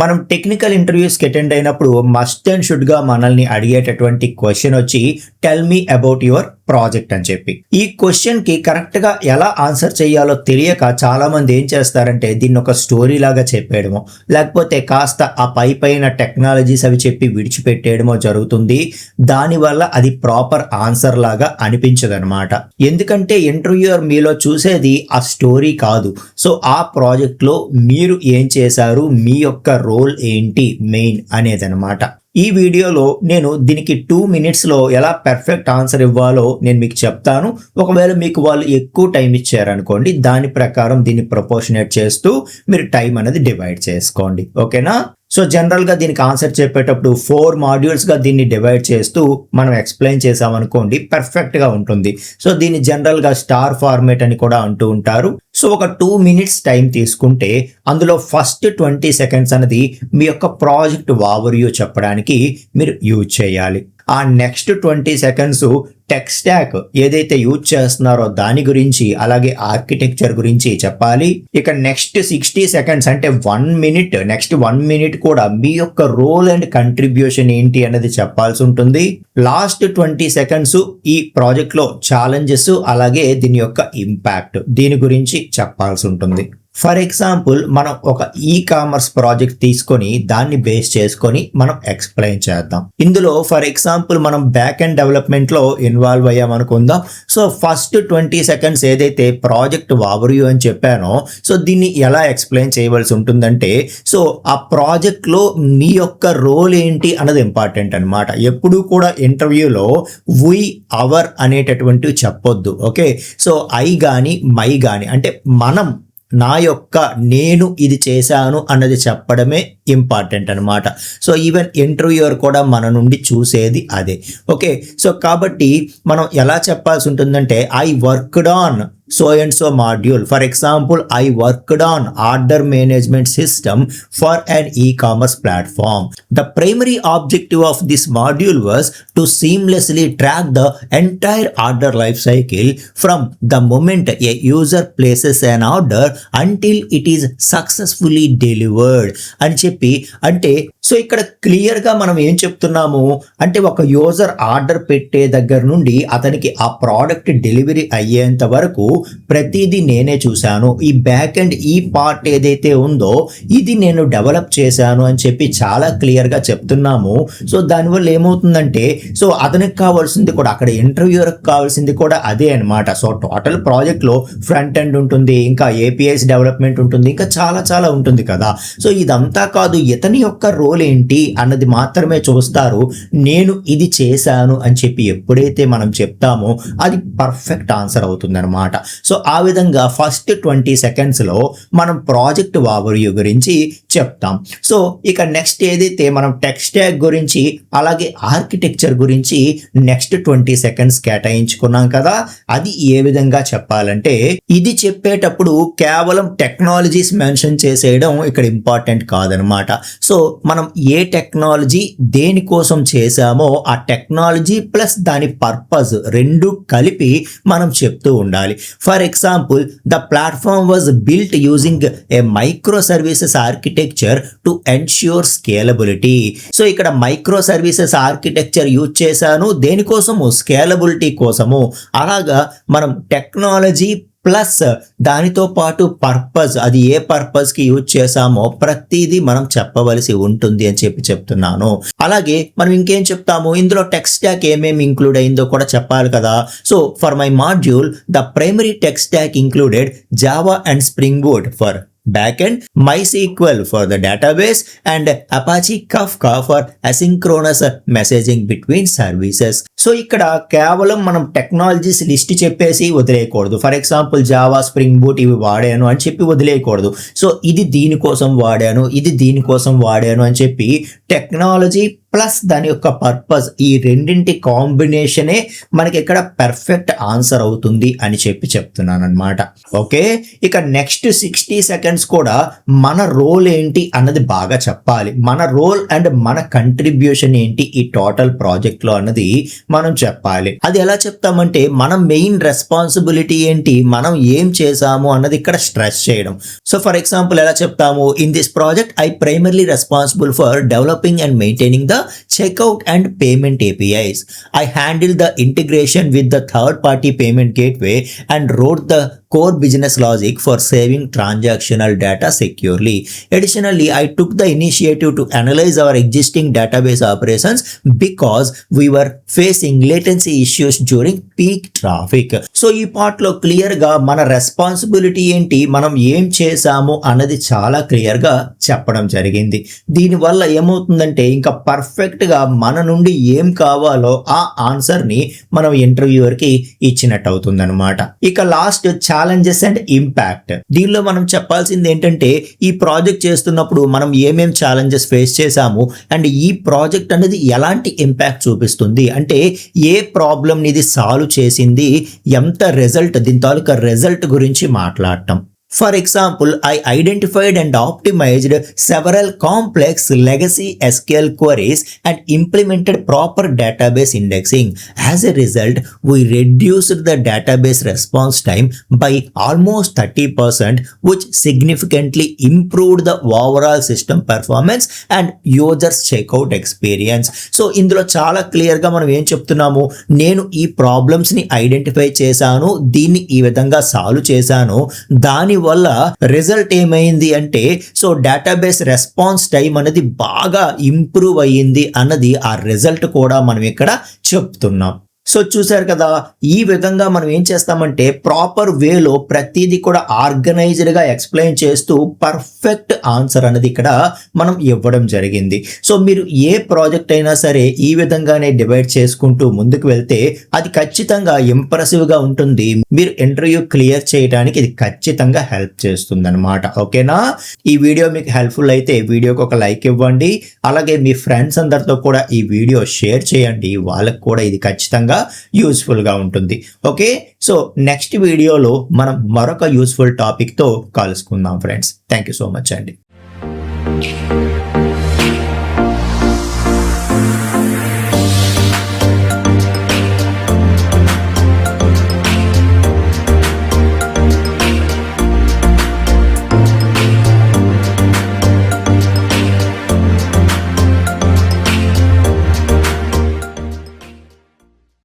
మనం technical ఇంటర్వ్యూస్కి attend అయినప్పుడు must and should గా మనల్ని అడిగేటటువంటి క్వశ్చన్ వచ్చి tell me about your project అని చెప్పి. ఈ క్వశ్చన్ కి కరెక్ట్ గా ఎలా ఆన్సర్ చేయాలో తెలియక చాలా మంది ఏం చేస్తారంటే దీన్ని ఒక స్టోరీ లాగా చెప్పేయడమో లేకపోతే కాస్త ఆ పైన టెక్నాలజీస్ అవి చెప్పి విడిచిపెట్టేయడమో జరుగుతుంది. దానివల్ల అది ప్రాపర్ ఆన్సర్ లాగా అనిపించదనమాట. ఎందుకంటే ఇంటర్వ్యూయర్ మీలో చూసేది ఆ స్టోరీ కాదు. సో ఆ ప్రాజెక్ట్ లో మీరు ఏం చేశారు, మీ యొక్క రోల్ ఏంటి మెయిన్ అనేదన్నమాట. ఈ వీడియోలో నేను దీనికి 2 minutes లో ఎలా పర్ఫెక్ట్ ఆన్సర్ ఇవ్వాలో నేను మీకు చెప్తాను. ఒకవేళ మీకు వాళ్ళు ఎక్కువ టైం ఇచ్చారనుకోండి, దాని ప్రకారం దీన్ని ప్రపోర్షనేట్ చేస్తూ మీరు టైం అనేది డివైడ్ చేసుకోండి. ఓకేనా? సో జనరల్గా దీనికి ఆన్సర్ చెప్పేటప్పుడు 4 మాడ్యూల్స్గా దీన్ని డివైడ్ చేస్తూ మనం ఎక్స్ప్లెయిన్ చేసామనుకోండి పర్ఫెక్ట్గా ఉంటుంది. సో దీన్ని జనరల్గా స్టార్ ఫార్మేట్ అని కూడా అంటూ ఉంటారు. సో ఒక 2 minutes టైం తీసుకుంటే అందులో ఫస్ట్ 20 seconds అనేది మీ యొక్క ప్రాజెక్ట్ ఓవర్వ్యూ చెప్పడానికి మీరు యూజ్ చేయాలి. ఆ నెక్స్ట్ 20 seconds టెక్ స్టాక్ ఏదైతే యూజ్ చేస్తున్నారో దాని గురించి, అలాగే ఆర్కిటెక్చర్ గురించి చెప్పాలి. ఇక నెక్స్ట్ 60 seconds అంటే 1 minute, నెక్స్ట్ 1 minute కూడా మీ యొక్క రోల్ అండ్ కంట్రిబ్యూషన్ ఏంటి అనేది చెప్పాల్సి ఉంటుంది. లాస్ట్ 20 seconds ఈ ప్రాజెక్ట్ లో ఛాలెంజెస్ అలాగే దీని యొక్క ఇంపాక్ట్ దీని గురించి చెప్పాల్సి ఉంటుంది. ఫర్ ఎగ్జాంపుల్ మనం ఒక కామర్స్ ప్రాజెక్ట్ తీసుకొని దాన్ని బేస్ చేసుకొని మనం ఎక్స్ప్లెయిన్ చేద్దాం. ఇందులో ఫర్ ఎగ్జాంపుల్ మనం బ్యాక్ ఎండ్ డెవలప్మెంట్ లో ఇన్వాల్వ్ అయ్యామనుకుందాం. సో ఫస్ట్ 20 seconds ఏదైతే ప్రాజెక్ట్ ఓవర్వ్యూ అని చెప్పానో, సో దీన్ని ఎలా ఎక్స్ప్లెయిన్ చేయవలసి ఉంటుందంటే, సో ఆ ప్రాజెక్ట్ లో మీ యొక్క రోల్ ఏంటి అన్నది ఇంపార్టెంట్ అనమాట. ఎప్పుడూ కూడా ఇంటర్వ్యూలో వి అవర్ అనేటటువంటివి చెప్పొద్దు. ఓకే, సో ఐ గాని మై గాని అంటే మనం, నా యొక్క, నేను ఇది చేశాను అన్నది చెప్పడమే ఇంపార్టెంట్ అనమాట. సో ఈవెన్ ఇంటర్వ్యూయర్ కూడా మన నుండి చూసేది అదే. ఓకే, సో కాబట్టి మనం ఎలా చెప్పాల్సి ఉంటుందంటే I worked on so and so module. For example, I worked on order management system for an e-commerce platform. The primary objective of this module was to seamlessly track the entire order life cycle from the moment a user places an order until it is successfully delivered అని చెప్పి, అంటే so ఇక్కడ clear గా మనం ఏం చెప్తున్నాము అంటే ఒక యూజర్ ఆర్డర్ పెట్టే దగ్గర నుండి అతనికి ఆ ప్రోడక్ట్ డెలివరీ అయ్యేంత వరకు ప్రతిదీ నేనే చూశాను. ఈ బ్యాక్ ఎండ్ ఈ పార్ట్ ఏదైతే ఉందో ఇది నేను డెవలప్ చేశాను అని చెప్పి చాలా క్లియర్ గా చెప్తున్నాము. సో దానివల్ల ఏమవుతుందంటే, సో అతనికి కావాల్సింది కూడా, అక్కడ ఇంటర్వ్యూయర్కి కావాల్సింది కూడా అదే అనమాట. సో టోటల్ ప్రాజెక్ట్ లో ఫ్రంట్ ఎండ్ ఉంటుంది, ఇంకా ఏపీఐస్ డెవలప్మెంట్ ఉంటుంది, ఇంకా చాలా చాలా ఉంటుంది కదా. సో ఇదంతా కాదు, ఇతని యొక్క రోల్ ఏంటి అన్నది మాత్రమే చూస్తారు. నేను ఇది చేశాను అని చెప్పి ఎప్పుడైతే మనం చెప్తామో అది పర్ఫెక్ట్ ఆన్సర్ అవుతుంది అనమాట. సో ఆ విధంగా ఫస్ట్ 20 seconds లో మనం ప్రాజెక్ట్ ఓవర్వ్యూ గురించి చెప్తాం. సో ఇక నెక్స్ట్ ఏదైతే మనం టెక్ స్టాక్ గురించి అలాగే ఆర్కిటెక్చర్ గురించి నెక్స్ట్ 20 seconds కేటాయించుకున్నాం కదా, అది ఏ విధంగా చెప్పాలంటే, ఇది చెప్పేటప్పుడు కేవలం టెక్నాలజీస్ మెన్షన్ చేసేయడం ఇక్కడ ఇంపార్టెంట్ కాదనమాట. సో మనం ఏ టెక్నాలజీ దేనికోసం చేశామో ఆ టెక్నాలజీ ప్లస్ దాని పర్పస్ రెండు కలిపి మనం చెప్తూ ఉండాలి. For example, the platform was built using a micro services architecture to ensure scalability. So ఇక్కడ మైక్రో సర్వీసెస్ ఆర్కిటెక్చర్ యూజ్ చేశాను దేనికోసము, స్కేలబిలిటీ కోసము. అలాగా మనం టెక్నాలజీ ప్లస్ దానితో పాటు పర్పస్, అది ఏ పర్పస్ కి యూజ్ చేసామో ప్రతిదీ మనం చెప్పవలసి ఉంటుంది అని చెప్పి చెప్తున్నాను. అలాగే మనం ఇంకేం చెప్తాము, ఇందులో టెక్ స్టాక్ ఏమేమి ఇంక్లూడ్ అయిందో కూడా చెప్పాలి కదా. So for my module the primary tech stock included Java and spring boot for backend, MySQL for the database, and Apache Kafka for asynchronous messaging between services. So ఇక్కడ కేవలం మనం technologies list చెప్పేసి వదిలేయకూడదు. For example Java, spring boot ఇవి వాడాను అని చెప్పి వదిలేయకూడదు. So ఇది దీనికోసం వాడాను, ఇది దీనికోసం వాడాను అని చెప్పి టెక్నాలజీ ప్లస్ దాని యొక్క పర్పస్, ఈ రెండింటి కాంబినేషనే మనకి ఇక్కడ పర్ఫెక్ట్ ఆన్సర్ అవుతుంది అని చెప్తున్నాను అనమాట. ఓకే, ఇక నెక్స్ట్ 60 సెకండ్స్ కూడా మన రోల్ ఏంటి అన్నది బాగా చెప్పాలి. మన రోల్ అండ్ మన కంట్రిబ్యూషన్ ఏంటి ఈ టోటల్ ప్రాజెక్ట్ లో అన్నది మనం చెప్పాలి. అది ఎలా చెప్తామంటే మన మెయిన్ రెస్పాన్సిబిలిటీ ఏంటి, మనం ఏం చేసాము అన్నది ఇక్కడ స్ట్రెస్ చేయడం. సో ఫర్ ఎగ్జాంపుల్ ఎలా చెప్తాము, in this project I primarily responsible for developing and maintaining the checkout and payment APIs. I handled the integration with the third-party payment gateway and wrote the core business logic for saving transactional data securely. Additionally, I took the initiative to analyze our existing database operations because we were facing latency issues during peak traffic. So ఈ part లో clear గా మన responsibility ఏంటి, మనం ఏం చేసాము అన్నది చాలా క్లియర్ గా చెప్పడం జరిగింది. దీనివల్ల ఏమవుతుందంటే ఇంకా పర్ఫెక్ట్ గా మన నుండి ఏం కావాలో ఆ ఆన్సర్ ని మనం ఇంటర్వ్యూవర్ కి ఇచ్చినట్టు అవుతుంది అనమాట. ఇక లాస్ట్ ఛాలెంజెస్ అండ్ ఇంపాక్ట్. దీనిలో మనం చెప్పాల్సింది ఏంటంటే ఈ ప్రాజెక్ట్ చేస్తున్నప్పుడు మనం ఏమేం ఛాలెంజెస్ ఫేస్ చేసాము అండ్ ఈ ప్రాజెక్ట్ అనేది ఎలాంటి ఇంపాక్ట్ చూపిస్తుంది, అంటే ఏ ప్రాబ్లమ్ ఇది సాల్వ్ చేసింది, ఎంత రిజల్ట్, దీని తాలూకా రిజల్ట్ గురించి మాట్లాడటం. For example, I identified and optimized several complex legacy SQL queries and implemented proper database indexing. As a result, we reduced the database response time by almost 30%, which significantly improved the overall system performance and users checkout experience. So, ఇందులో చాలా clear గా మనం ఏం చెప్తున్నాము, నేను ఈ problems ని identify చేశాను, దీన్ని ఈ విధంగా సాల్వ్ చేశాను, దాని వల్ల రిజల్ట్ ఏమైంది అంటే సో డేటాబేస్ రెస్పాన్స్ టైం అనేది బాగా ఇంప్రూవ్ అయ్యింది అన్నది ఆ రిజల్ట్ కూడా మనం ఇక్కడ చెప్తున్నాం. సో చూసారు కదా, ఈ విధంగా మనం ఏం చేస్తామంటే ప్రాపర్ వేలో ప్రతిదీ కూడా ఆర్గనైజ్డ్ గా ఎక్స్ప్లెయిన్ చేస్తూ పర్ఫెక్ట్ ఆన్సర్ అనేది ఇక్కడ మనం ఇవ్వడం జరిగింది. సో మీరు ఏ ప్రాజెక్ట్ అయినా సరే ఈ విధంగానే డివైడ్ చేసుకుంటూ ముందుకు వెళ్తే అది ఖచ్చితంగా ఇంప్రెసివ్ గా ఉంటుంది. మీరు ఇంటర్వ్యూ క్లియర్ చేయడానికి ఇది ఖచ్చితంగా హెల్ప్ చేస్తుంది అనమాట. ఓకేనా, ఈ వీడియో మీకు హెల్ప్ఫుల్ అయితే వీడియోకి ఒక లైక్ ఇవ్వండి. అలాగే మీ ఫ్రెండ్స్ అందరితో కూడా ఈ వీడియో షేర్ చేయండి, వాళ్ళకి కూడా ఇది ఖచ్చితంగా యూస్ఫుల్ గా ఉంటుంది. ఓకే, సో నెక్స్ట్ వీడియోలో మనం మరొక యూస్ఫుల్ టాపిక్ తో కలుసుకుందాం friends. Thank you so much అండి.